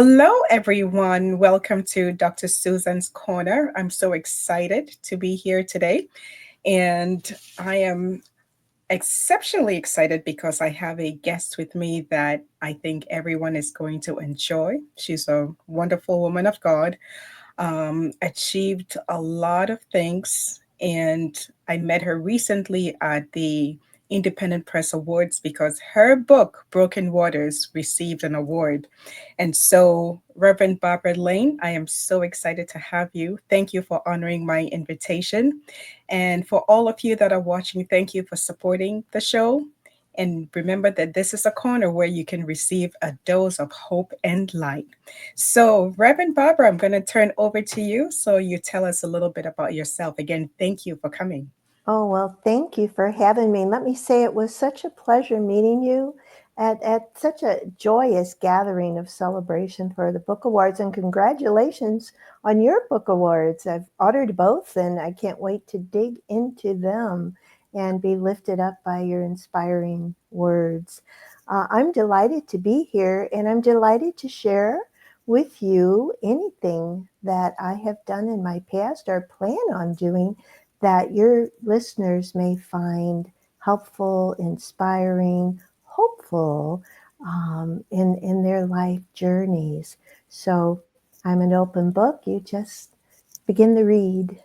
Hello, everyone. Welcome to Dr. Susan's Corner. I'm so excited to be here today. And I am exceptionally excited because I have a guest with me that I think everyone is going to enjoy. She's a wonderful woman of God, achieved a lot of things. And I met her recently at the Independent Press Awards because her book, Broken Waters, received an award. And so, Reverend Barbara Lane, I am so excited to have you. Thank you for honoring my invitation. And for all of you that are watching, thank you for supporting the show. And remember that this is a corner where you can receive a dose of hope and light. So, Reverend Barbara, I'm going to turn over to you so you tell us a little bit about yourself. Again, thank you for coming. Oh, well, thank you for having me. Let me say it was such a pleasure meeting you at such a joyous gathering of celebration for the book awards. And congratulations on your book awards. I've ordered both and I can't wait to dig into them and be lifted up by your inspiring words. I'm delighted to be here and I'm delighted to share with you anything that I have done in my past or plan on doing that your listeners may find helpful, inspiring, hopeful in their life journeys. So I'm an open book. You just begin the read.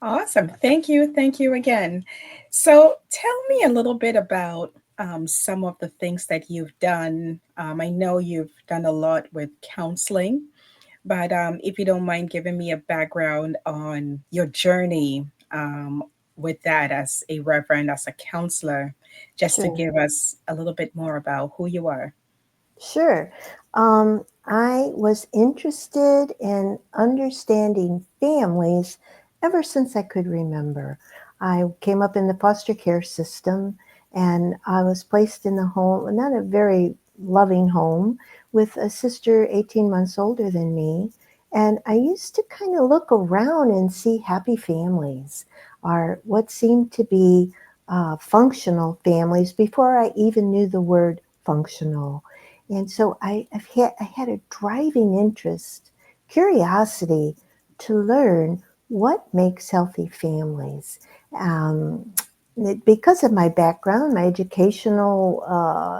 Awesome. Thank you. Thank you again. So, tell me a little bit about some of the things that you've done. I know you've done a lot with counseling, but if you don't mind giving me a background on your journey with that as a reverend, as a counselor, just to Sure. give us a little bit more about who you are. Sure. I was interested in understanding families ever since I could remember. I came up in the foster care system and I was placed in the home, not a very loving home, with a sister 18 months older than me. And I used to kind of look around and see happy families or what seemed to be functional families before I even knew the word functional. And so I had a driving interest, curiosity to learn what makes healthy families. Um, because of my background, my educational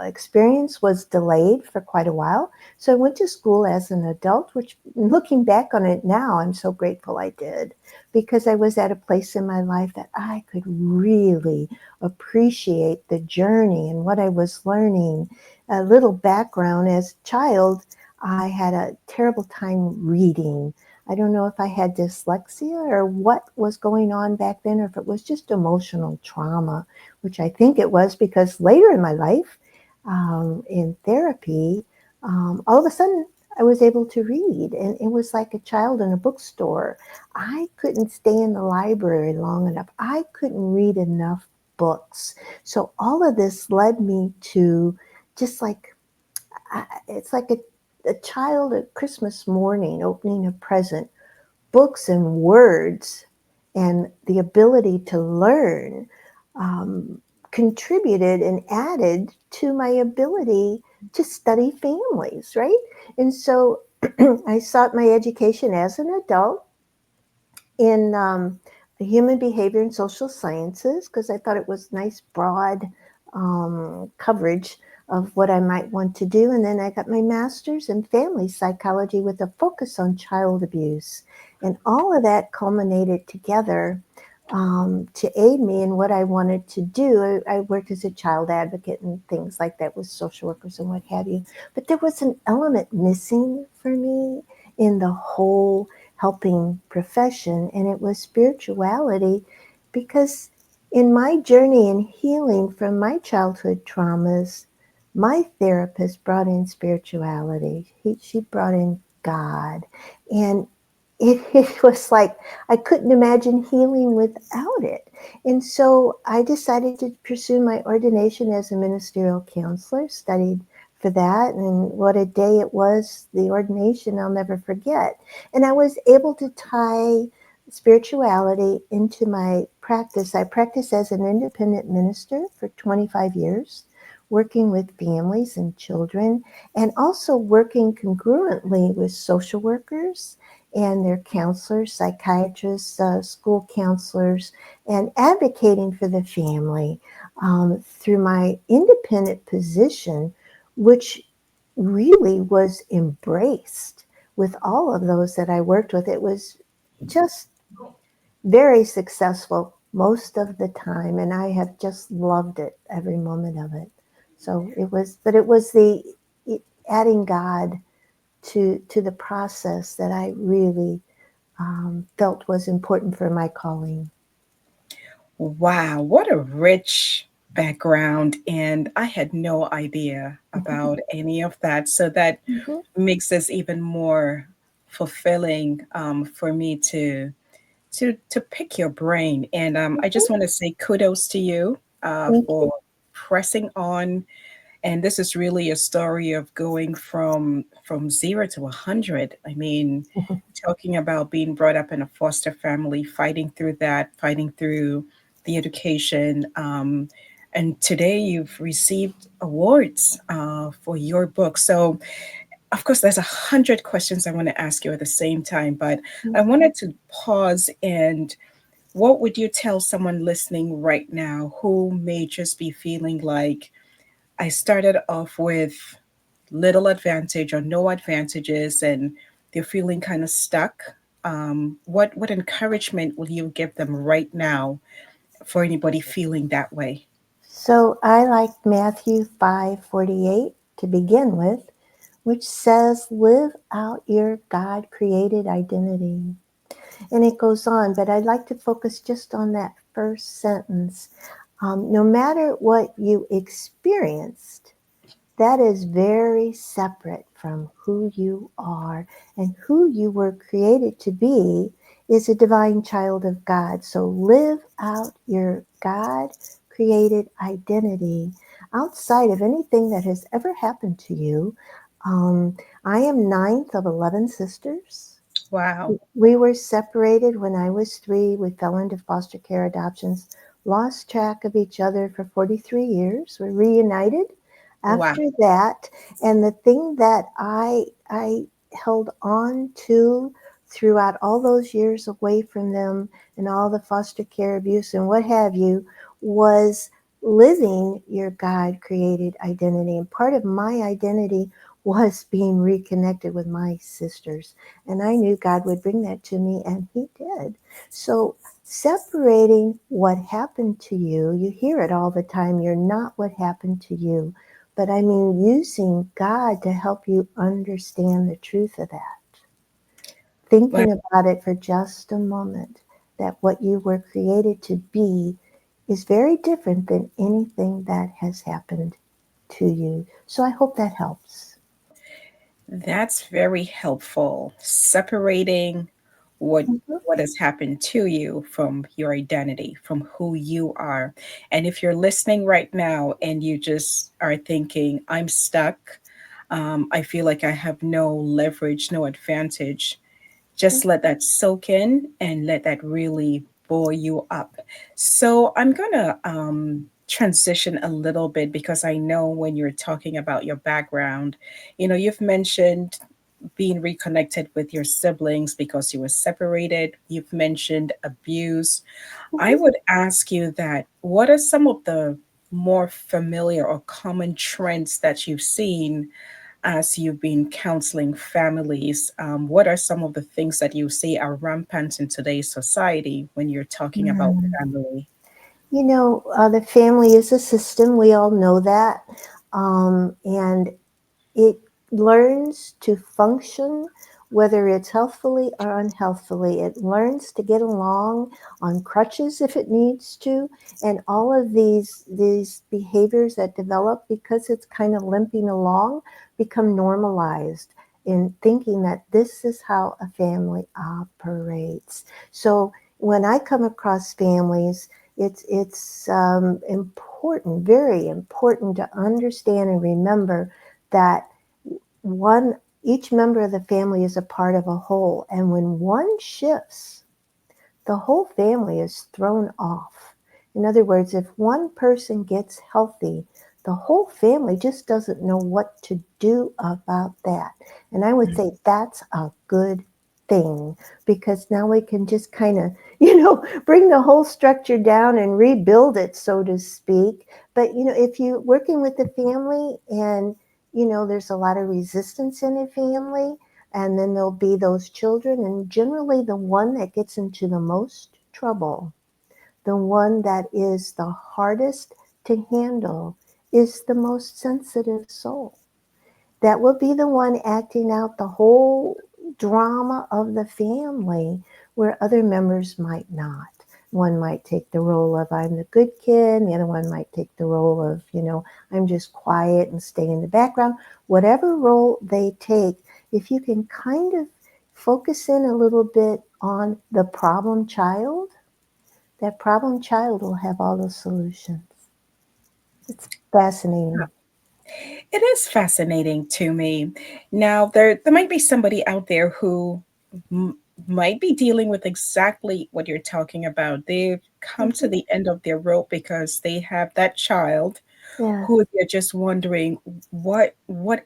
experience was delayed for quite a while. So I went to school as an adult, which looking back on it now, I'm so grateful I did because I was at a place in my life that I could really appreciate the journey and what I was learning. A little background: as a child, I had a terrible time reading. I don't know if I had dyslexia or what was going on back then, or if it was just emotional trauma, which I think it was because later in my life, in therapy, all of a sudden I was able to read, and it was like a child in a bookstore. I couldn't stay in the library long enough. I couldn't read enough books. So all of this led me to just like it's like a child at Christmas morning opening a present, books and words, and the ability to learn um, contributed and added to my ability to study families, right? And so I sought my education as an adult in human behavior and social sciences because I thought it was nice, broad coverage of what I might want to do. And then I got my master's in family psychology with a focus on child abuse. And all of that culminated together to aid me in what I wanted to do. I worked as a child advocate and things like that with social workers and what have you. But there was an element missing for me in the whole helping profession, and it was spirituality because in my journey in healing from my childhood traumas, my therapist brought in spirituality. She brought in God. And it was like I couldn't imagine healing without it. And so I decided to pursue my ordination as a ministerial counselor, studied for that. And what a day it was, the ordination, I'll never forget. And I was able to tie spirituality into my practice. I practiced as an independent minister for 25 years working with families and children, and also working congruently with social workers and their counselors, psychiatrists, school counselors, and advocating for the family through my independent position, which really was embraced with all of those that I worked with. It was just very successful most of the time, and I have just loved it, every moment of it. So it was, but it was the adding God to the process that I really felt was important for my calling. Wow, what a rich background. And I had no idea about any of that. So that Mhm. makes this even more fulfilling for me to pick your brain. And I just want to say kudos to you Thank you. for pressing on. And this is really a story of going from 0 to 100. I mean, talking about being brought up in a foster family, fighting through that, fighting through the education. And today you've received awards for your book. So, of course, there's 100 questions I want to ask you at the same time, but I wanted to pause and what would you tell someone listening right now who may just be feeling like I started off with little advantage or no advantages and they're feeling kind of stuck? What encouragement will you give them right now for anybody feeling that way? So I like Matthew 5:48 to begin with, which says, "Live out your God created identity." And it goes on, but I'd like to focus just on that first sentence. No matter what you experienced, that is very separate from who you are, and who you were created to be is a divine child of God. So live out your God created identity outside of anything that has ever happened to you. Um, I am ninth of 11 sisters. Wow. We were separated when I was 3. We fell into foster care adoptions, lost track of each other for 43 years. We're reunited Wow. after that. And the thing that I held on to throughout all those years away from them and all the foster care abuse and what have you was living your God created identity. And part of my identity was being reconnected with my sisters. And I knew God would bring that to me, and He did. So, separating what happened to you, you hear it all the time, you're not what happened to you. But I mean, using God to help you understand the truth of that. Wow. Thinking about it for just a moment, that what you were created to be is very different than anything that has happened to you. So, I hope that helps. That's very helpful. Separating what Mhm. what has happened to you from your identity, from who you are. And if you're listening right now and you just are thinking, I'm stuck, I feel like I have no leverage, no advantage, just let that soak in and let that really buoy you up. So I'm gonna transition a little bit because I know when you're talking about your background, you've mentioned being reconnected with your siblings because you were separated. You've mentioned abuse. I Mhm. would ask you that what are some of the more familiar or common trends that you've seen as you've been counseling families? What are some of the things that you see are rampant in today's society when you're talking about Mm. family? The family is a system. We all know that. And it learns to function, whether it's healthfully or unhealthfully. It learns to get along on crutches if it needs to. And all of these behaviors that develop because it's kind of limping along become normalized in thinking that this is how a family operates. So when I come across families, it's important, very important to understand and remember that one each member of the family is a part of a whole, and when one shifts, the whole family is thrown off. In other words, if one person gets healthy, the whole family just doesn't know what to do about that. And I would say that's a good thing, because now we can just kind of, bring the whole structure down and rebuild it, so to speak. But, if you're working with the family and, there's a lot of resistance in the family, and then there'll be those children, and generally the one that gets into the most trouble, the one that is the hardest to handle, is the most sensitive soul. That will be the one acting out the whole drama of the family, where other members might not. One might take the role of I'm the good kid, and the other one might take the role of, I'm just quiet and stay in the background. Whatever role they take, if you can kind of focus in a little bit on the problem child, that problem child will have all the solutions. It's fascinating. It is fascinating to me. Now, there might be somebody out there who might be dealing with exactly what you're talking about. They've come to Mhm. the end of their rope because they have that child Yes. who they're just wondering what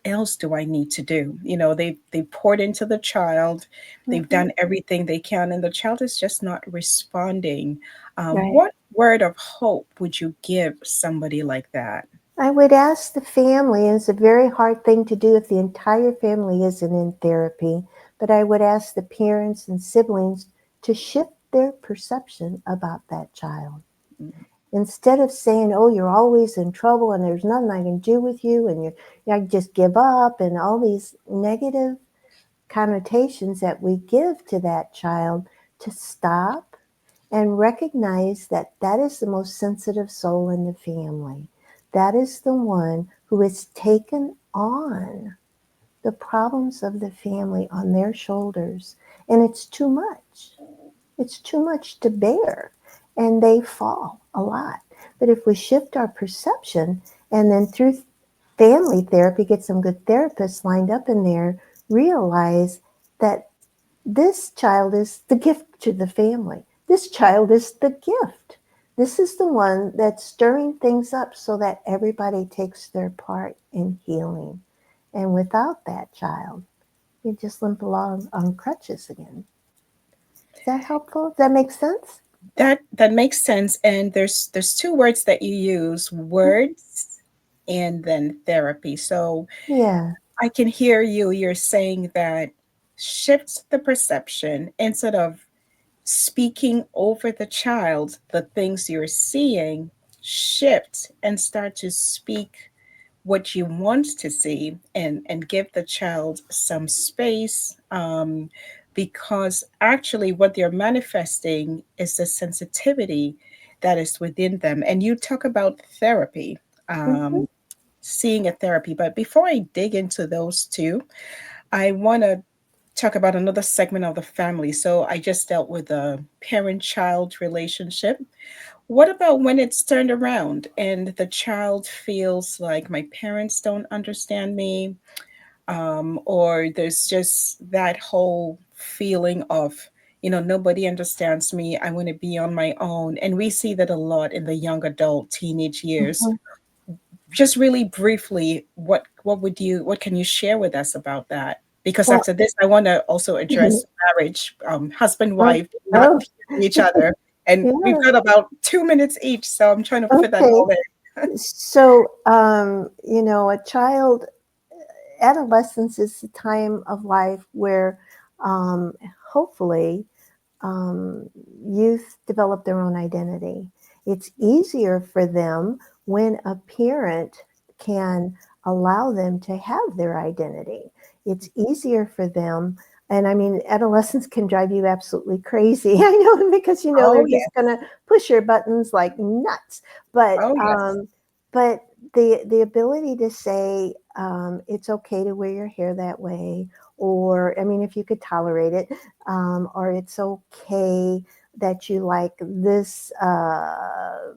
else do I need to do? They poured into the child, they've Mhm. done everything they can, and the child is just not responding. Right. What word of hope would you give somebody like that? I would ask the family, and it's a very hard thing to do if the entire family isn't in therapy, but I would ask the parents and siblings to shift their perception about that child. Instead of saying, oh, you're always in trouble and there's nothing I can do with you, and I just give up, and all these negative connotations that we give to that child, to stop and recognize that that is the most sensitive soul in the family. That is the one who has taken on the problems of the family on their shoulders. And it's too much. It's too much to bear. And they fall a lot. But if we shift our perception, and then through family therapy, get some good therapists lined up in there, realize that this child is the gift to the family. This child is the gift. This is the one that's stirring things up so that everybody takes their part in healing. And without that child, you just limp along on crutches again. Is that helpful? Does that make sense? That makes sense. And there's two words that you use, words and then therapy. So Yeah. I can hear you. You're saying that shift the perception instead of speaking over the child, the things you're seeing, shift and start to speak what you want to see, and give the child some space, because actually what they're manifesting is the sensitivity that is within them. And you talk about therapy, Mm-hmm. seeing a therapy, but before I dig into those two, I want to talk about another segment of the family. So I just dealt with a parent child relationship. What about when it's turned around and the child feels like my parents don't understand me, or there's just that whole feeling of, nobody understands me. I want to be on my own. And we see that a lot in the young adult teenage years. Mm-hmm. Just really briefly, what can you share with us about that? Because Well, after this, I want to also address marriage, husband, oh, wife, not oh, hearing each other. And we've yeah. got about 2 minutes each, so I'm trying to fit that Okay. all in. So, a child, adolescence is the time of life where um, hopefully um, youth develop their own identity. It's easier for them when a parent can allow them to have their identity. It's easier for them. And I mean, adolescence can drive you absolutely crazy. I know, because Oh they're yeah. just going to push your buttons like nuts. But Oh yes. but the ability to say it's okay to wear your hair that way, or I mean, if you could tolerate it, or it's okay that you like this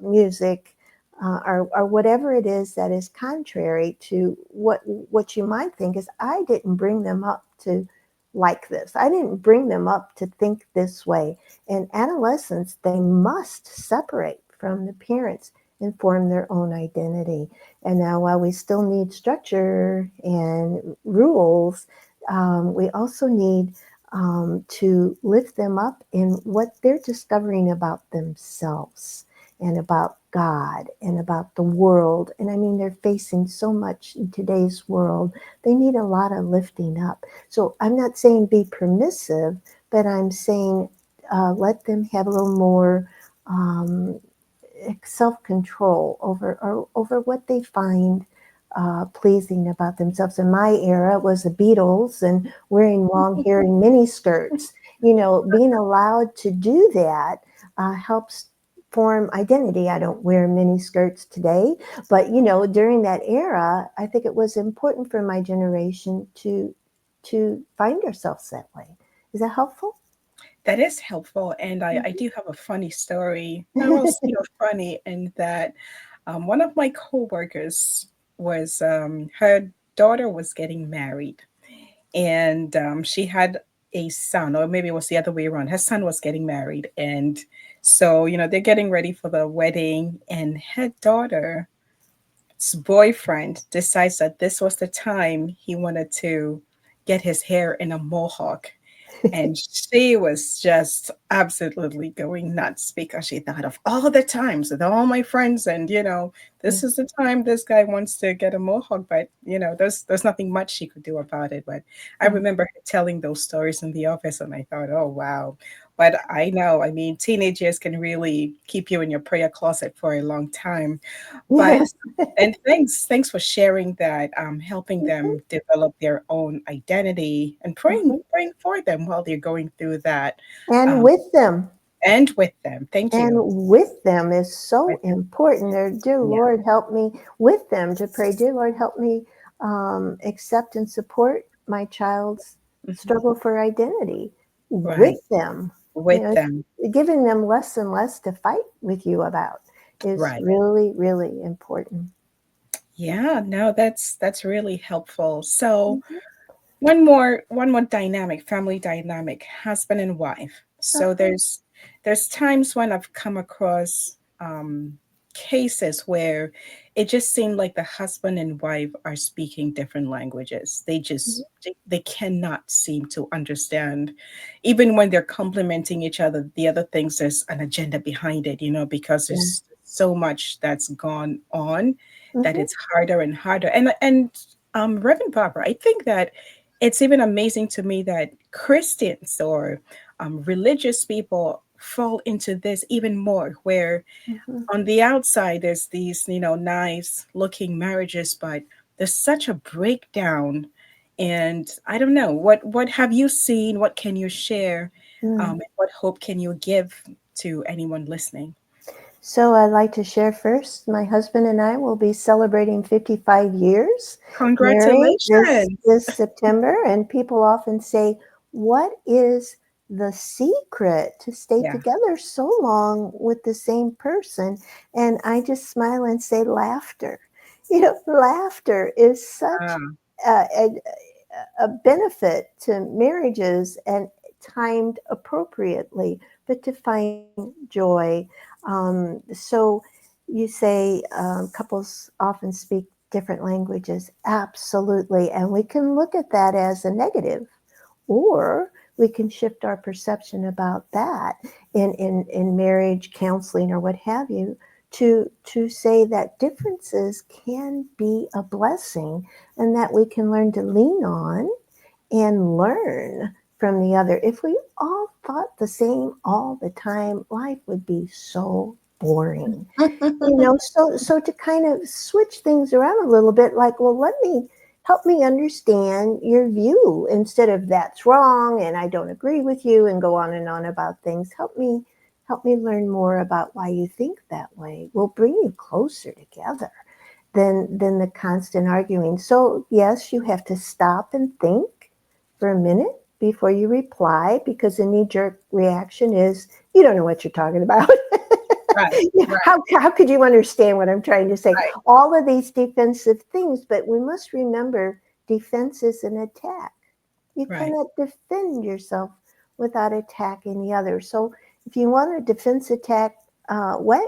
music, or whatever it is that is contrary to what you might think is, I didn't bring them up to like this. I didn't bring them up to think this way. In adolescence, they must separate from the parents and form their own identity. And now, while we still need structure and rules, we also need to lift them up in what they're discovering about themselves and about God and about the world. And I mean, they're facing so much in today's world. They need a lot of lifting up. So I'm not saying be permissive, but I'm saying let them have a little more um, self-control over what they find pleasing about themselves. In my era, it was the Beatles and wearing long hair and mini skirts. You know, being allowed to do that helps form identity. I don't wear mini skirts today, but you know, during that era, I think it was important for my generation to find ourselves that way. Is that helpful? That is helpful. And I do have a funny story. I will say funny in that one of my coworkers was her daughter was getting married, and she had a son, or maybe it was the other way around. Her son was getting married, and so they're getting ready for the wedding, and her daughter's boyfriend decides that this was the time he wanted to get his hair in a mohawk, and she was just absolutely going nuts because she thought of all the times with all my friends, and this is the time this guy wants to get a mohawk, but there's nothing much she could do about it. But I remember her telling those stories in the office, and I thought, oh wow. But I know, I mean, teenagers can really keep you in your prayer closet for a long time. But Yes. and thanks for sharing that, helping them develop their own identity and Mhm. praying for them while they're going through that, And um, with them. and with them. Thank you. And with them is so With important. There, dear yeah, Lord, help me with them to pray. Dear Lord, help me accept and support my child's mhm, struggle for identity with right, them. You with know, them, giving them less and less to fight with you about is right. really, really important. Yeah, no, that's really helpful. So Mhm. one more dynamic, family dynamic, husband and wife. So Uh-huh. there's times when I've come across cases where it just seemed like the husband and wife are speaking different languages. They cannot seem to understand, even when they're complimenting each other. The other things, there's an agenda behind it, because Yeah. there's so much that's gone on that Mhm. it's harder and harder. And Reverend Barbara, I think that it's even amazing to me that Christians or religious people fall into this even more, where Mhm. on the outside there's these nice looking marriages, but there's such a breakdown. And I don't know, what have you seen, what can you share, Mm. and what hope can you give to anyone listening? So I'd like to share first. My husband and I will be celebrating 55 years married Congratulations. this September, and people often say, "What is the secret to stay Yeah. together so long with the same person?" And I just smile and say, "Laughter." You know, laughter is such Ah, a benefit to marriages and timed appropriately, but to find joy. So you say couples often speak different languages. Absolutely. And we can look at that as a negative, or we can shift our perception about that in marriage counseling or what have you, to say that differences can be a blessing and that we can learn to lean on and learn from the other. If we all thought the same all the time, life would be so boring. You know, so to kind of switch things around a little bit, like, well, let me help me understand your view instead of that's wrong and I don't agree with you and go on and on about things. Help me learn more about why you think that way. Will bring you closer together than the constant arguing. So yes, you have to stop and think for a minute before you reply, because the knee-jerk reaction is you don't know what you're talking about. right, Yeah, right, how could you understand what I'm trying to say? right, All of these defensive things, but we must remember defense is an attack. You right. cannot defend yourself without attacking the other. So if you want a defense attack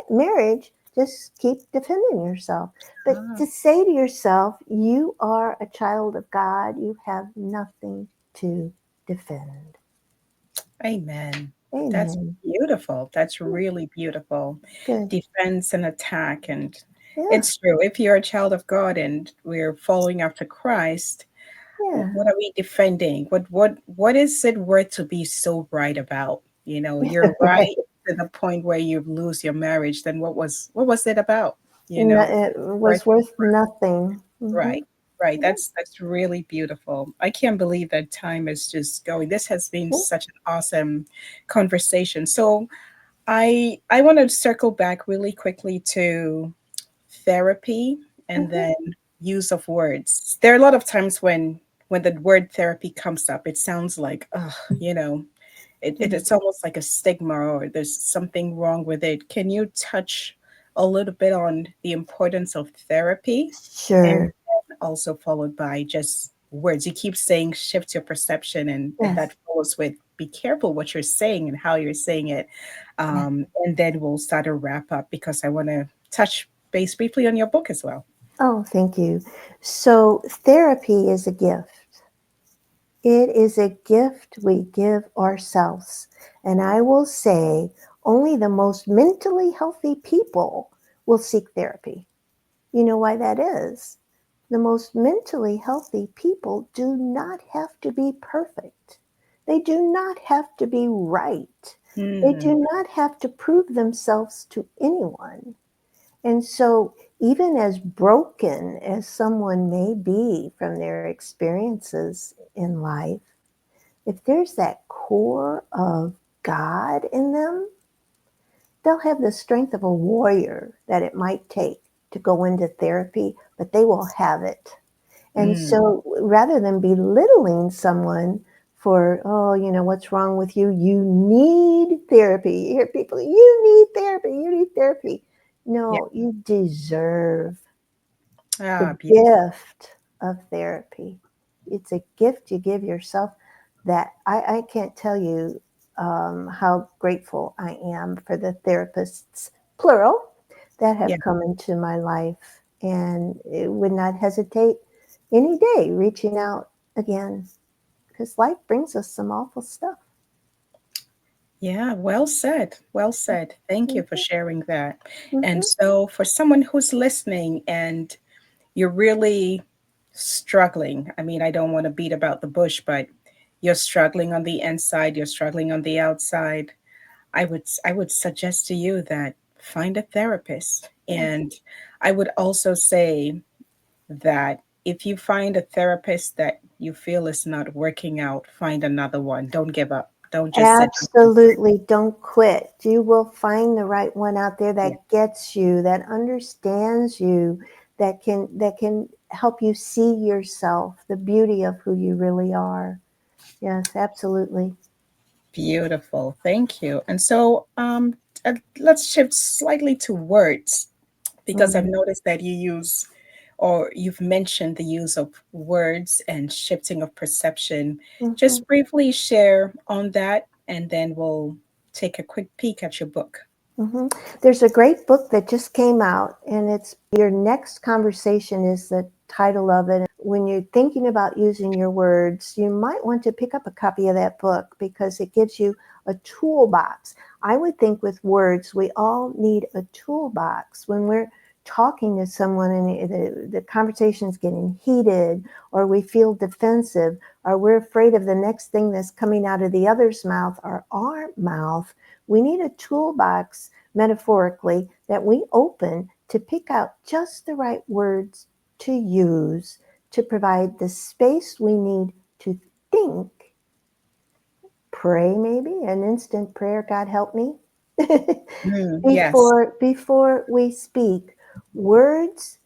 marriage, Just keep defending yourself. But Ah, to say to yourself, you are a child of God, you have nothing to defend. amen. That's Amen. beautiful. That's really beautiful. Good. Defense and attack. And Yeah. it's true. If you're a child of God and we're following after Christ, Yeah. what are we defending? What is it worth to be so right about? You know, you're Right. right to the point where you lose your marriage. Then what was it about? You No, know, it worth was worth nothing. right. Right. That's really beautiful. I can't believe that time is just going. This has been Mhm. such an awesome conversation. So I want to circle back really quickly to therapy and Mhm. then use of words. There are a lot of times when the word therapy comes up, it sounds like, you know, Mhm. it's almost like a stigma or there's something wrong with it. Can you touch a little bit on the importance of therapy and Sure. also followed by just words? You keep saying shift your perception, and Yes. that follows with be careful what you're saying and how you're saying it. Yeah. And then we'll start to wrap up because I want to touch base briefly on your book as well. Oh, thank you. So, therapy is a gift. It is a gift we give ourselves. And I will say, only the most mentally healthy people will seek therapy. You know why that is? The most mentally healthy people do not have to be perfect. They do not have to be right. They Mm, do not have to prove themselves to anyone. And so, even as broken as someone may be from their experiences in life, if there's that core of God in them, they'll have the strength of a warrior that it might take to go into therapy, but they will have it. And mm, so rather than belittling someone for, oh, what's wrong with you? You need therapy. You hear people, you need therapy, you need therapy. yeah. No, you deserve the Beautiful. gift of therapy. It's a gift you give yourself that I can't tell you how grateful I am for the therapists, plural, that Yeah. have come into my life, and it would not hesitate any day reaching out again because life brings us some awful stuff. Yeah, well said. Well said. Thank you for sharing that. And Mhm. so, for someone who's listening and you're really struggling, I mean, I don't want to beat about the bush, but you're struggling on the inside, you're struggling on the outside. I would suggest to you that find a therapist. Yes. And I would also say that if you find a therapist that you feel is not working out, find another one. Don't give up. Don't just sit on one. Absolutely. Don't quit. You will find the right one out there Yeah. that gets you, that understands you, that can help you see yourself, the beauty of who you really are. Yes, absolutely. Beautiful. Thank you. And so let's shift slightly to words because I've Mhm. noticed that you use or you've mentioned the use of words and shifting of perception. Mhm. Just briefly share on that, and then we'll take a quick peek at your book. Mhm. There's a great book that just came out, and it's Your Next Conversation is the title of it. When you're thinking about using your words, you might want to pick up a copy of that book because it gives you a toolbox. I would think with words, we all need a toolbox when we're talking to someone and the conversation's getting heated, or we feel defensive, or we're afraid of the next thing that's coming out of the other's mouth or our mouth. We need a toolbox, metaphorically, that we open to pick out just the right words to use to provide the space we need to think, pray, maybe an instant prayer, God help me, Mm, yes. before we speak. Words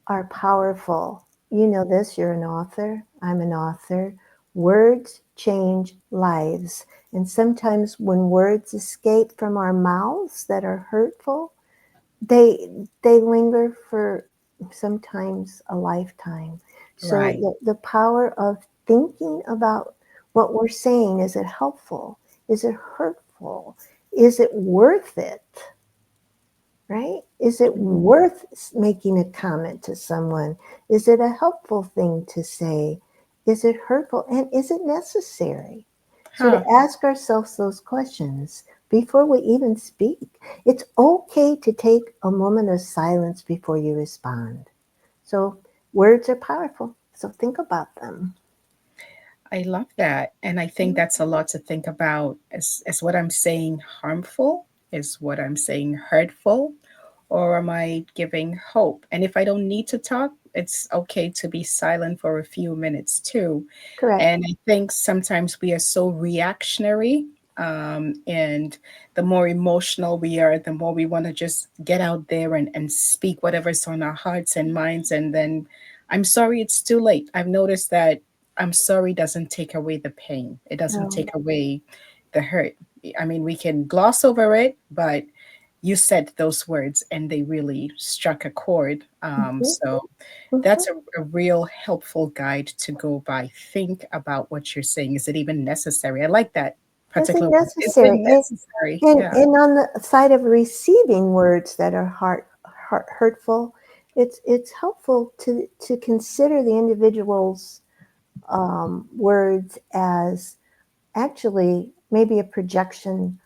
are powerful. You know this, you're an author, I'm an author. Words change lives. And sometimes when words escape from our mouths that are hurtful, they linger for sometimes a lifetime. So Right. the power of thinking about what we're saying, is it helpful? Is it hurtful? Is it worth it? right? Is it Mhm. worth making a comment to someone? Is it a helpful thing to say? Is it hurtful? And is it necessary? So Huh. to ask ourselves those questions before we even speak, it's okay to take a moment of silence before you respond. So words are powerful. So think about them. I love that. And I think that's a lot to think about. Is what I'm saying harmful? Is what I'm saying hurtful? Or am I giving hope? And if I don't need to talk, it's okay to be silent for a few minutes too. Correct. And I think sometimes we are so reactionary. And the more emotional we are, the more we want to just get out there and speak whatever's on our hearts and minds. And then I'm sorry, it's too late. I've noticed that I'm sorry doesn't take away the pain, it doesn't No. take away the hurt. I mean, we can gloss over it, but you said those words and they really struck a chord. Mhm, So mhm. that's a real helpful guide to go by. Think about what you're saying. Is it even necessary? I like that Is it particular one. Is it necessary? necessary? Yeah. And on the side of receiving words that are hurtful, it's helpful to consider the individual's words as actually maybe a projection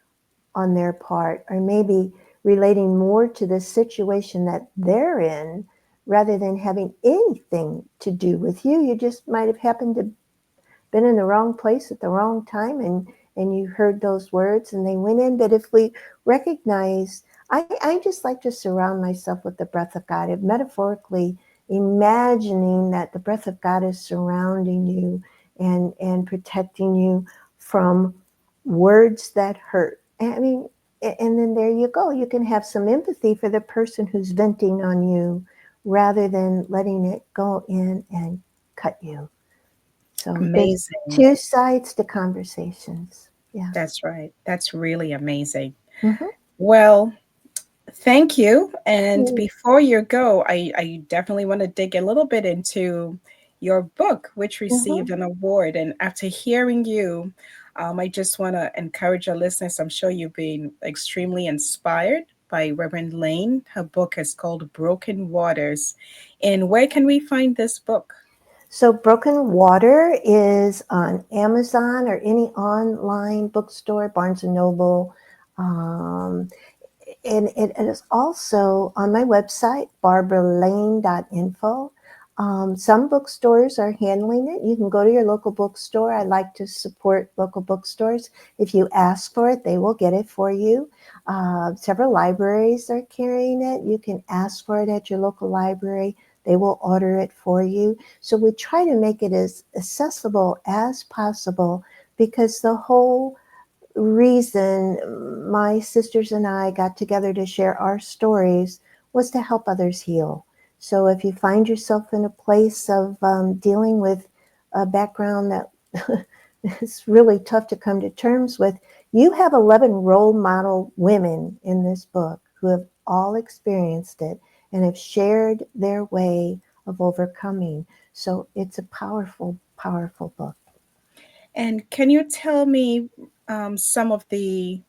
on their part, or maybe relating more to the situation that they're in rather than having anything to do with you. You just might have happened to been in the wrong place at the wrong time, and you heard those words and they went in. But if we recognize, I just like to surround myself with the breath of God, and metaphorically imagining that the breath of God is surrounding you and protecting you from words that hurt. I mean, and then there you go. You can have some empathy for the person who's venting on you rather than letting it go in and cut you. So there's Amazing. two sides to conversations. Yeah. That's right. That's really amazing. Hmm. Well, thank you. And Mm. before you go, I definitely want to dig a little bit into your book, which Hmm. received an award. And after hearing you, I just want to encourage our listeners. I'm sure you've been extremely inspired by Reverend Lane. Her book is called Broken Waters. And where can we find this book? So Broken Water is on Amazon or any online bookstore, Barnes and Noble. Um, and it is also on my website, barbaralane.info. Some bookstores are handling it. You can go to your local bookstore. I like to support local bookstores. If you ask for it, they will get it for you. Several libraries are carrying it. You can ask for it at your local library. They will order it for you. So we try to make it as accessible as possible, because the whole reason my sisters and I got together to share our stories was to help others heal. So if you find yourself in a place of dealing with a background that is really tough to come to terms with, you have 11 role model women in this book who have all experienced it and have shared their way of overcoming. So it's a powerful, powerful book. And can you tell me some of the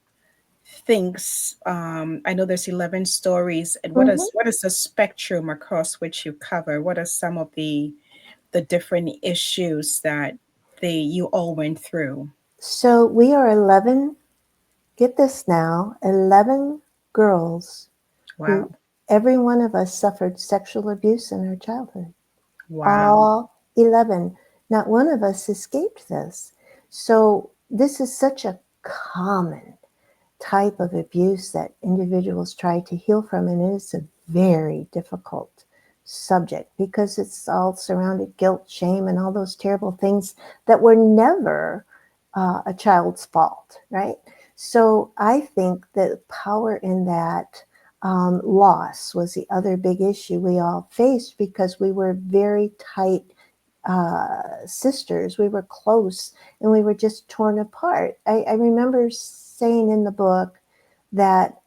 things? I know there's 11 stories, and Mhm. what is the spectrum across which you cover? What are some of the different issues that you all went through? So we are 11, get this now, 11 girls who, Wow. every one of us suffered sexual abuse in our childhood. Wow. All 11. Not one of us escaped this. So this is such a common type of abuse that individuals try to heal from, and it is a very difficult subject because it's all surrounded guilt, shame, and all those terrible things that were never a child's fault, right? So I think the power in that, loss was the other big issue we all faced, because we were very tight sisters. We were close and we were just torn apart. I remember saying in the book that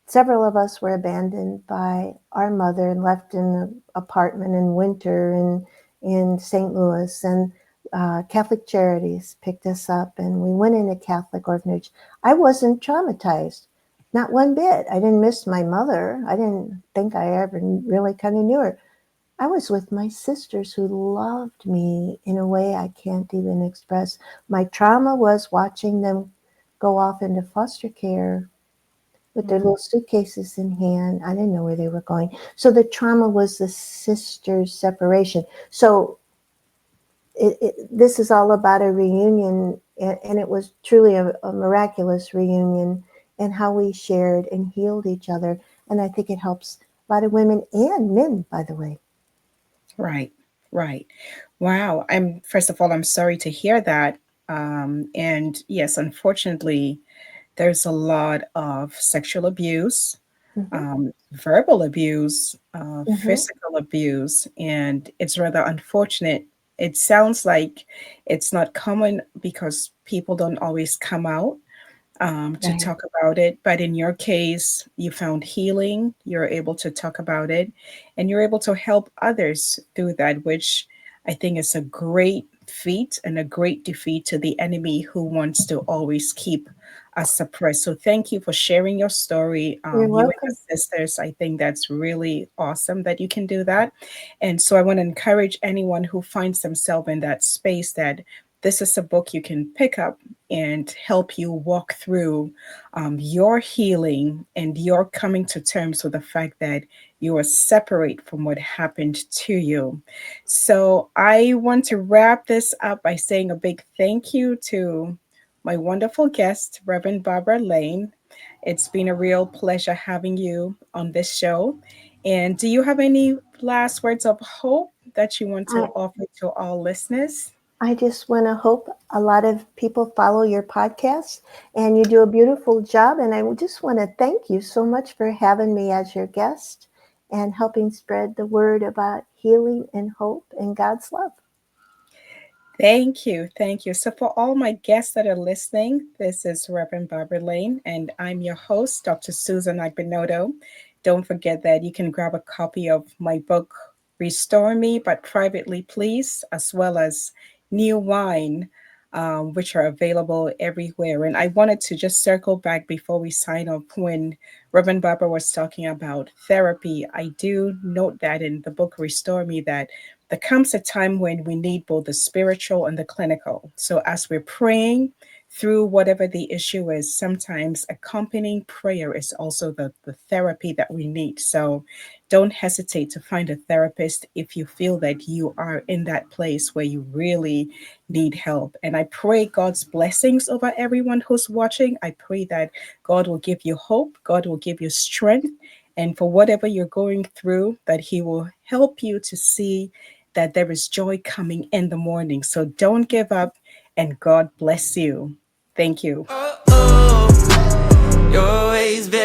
several of us were abandoned by our mother and left in an apartment in winter in St. Louis. And Catholic Charities picked us up and we went in a Catholic orphanage. I wasn't traumatized. Not one bit. I didn't miss my mother. I didn't think I ever really kind of knew her. I was with my sisters who loved me in a way I can't even express. My trauma was watching them go off into foster care with their Mm. little suitcases in hand. I didn't know where they were going. So the trauma was the sisters' separation. So this is all about a reunion, and it was truly a miraculous reunion, and how we shared and healed each other. And I think it helps a lot of women and men, by the way. Right, right. Wow. I'm first of all, I'm sorry to hear that. And yes, unfortunately, there's a lot of sexual abuse, Hmm. verbal abuse, Hmm. physical abuse, and it's rather unfortunate. It sounds like it's not common because people don't always come out to Right. talk about it. But in your case, you found healing, you're able to talk about it, and you're able to help others through that, which I think is a great feat and a great defeat to the enemy who wants to always keep us suppressed. So thank you for sharing your story, You're you and welcome. your sisters. I think that's really awesome that you can do that. And so I want to encourage anyone who finds themselves in that space that this is a book you can pick up and help you walk through your healing and your coming to terms with the fact that you are separate from what happened to you. So I want to wrap this up by saying a big thank you to my wonderful guest, Reverend Barbara Lane. It's been a real pleasure having you on this show. And do you have any last words of hope that you want I, to offer to all listeners? I just want to hope a lot of people follow your podcast, and you do a beautiful job. And I just want to thank you so much for having me as your guest and helping spread the word about healing and hope and God's love. Thank you. Thank you. So, for all my guests that are listening, this is Reverend Barbara Lane, and I'm your host, Dr. Susan Agbinodo. Don't forget that you can grab a copy of my book, Restore Me, but privately, please, as well as New Wine, which are available everywhere. And I wanted to just circle back before we sign off when Reverend Barbara was talking about therapy. I do note that in the book, Restore Me, that there comes a time when we need both the spiritual and the clinical. So as we're praying through whatever the issue is, sometimes accompanying prayer is also the therapy that we need. So don't hesitate to find a therapist if you feel that you are in that place where you really need help. And I pray God's blessings over everyone who's watching. I pray that God will give you hope, God will give you strength, and for whatever you're going through, that He will help you to see that there is joy coming in the morning. So don't give up, and God bless you. Thank you. Oh, you're always very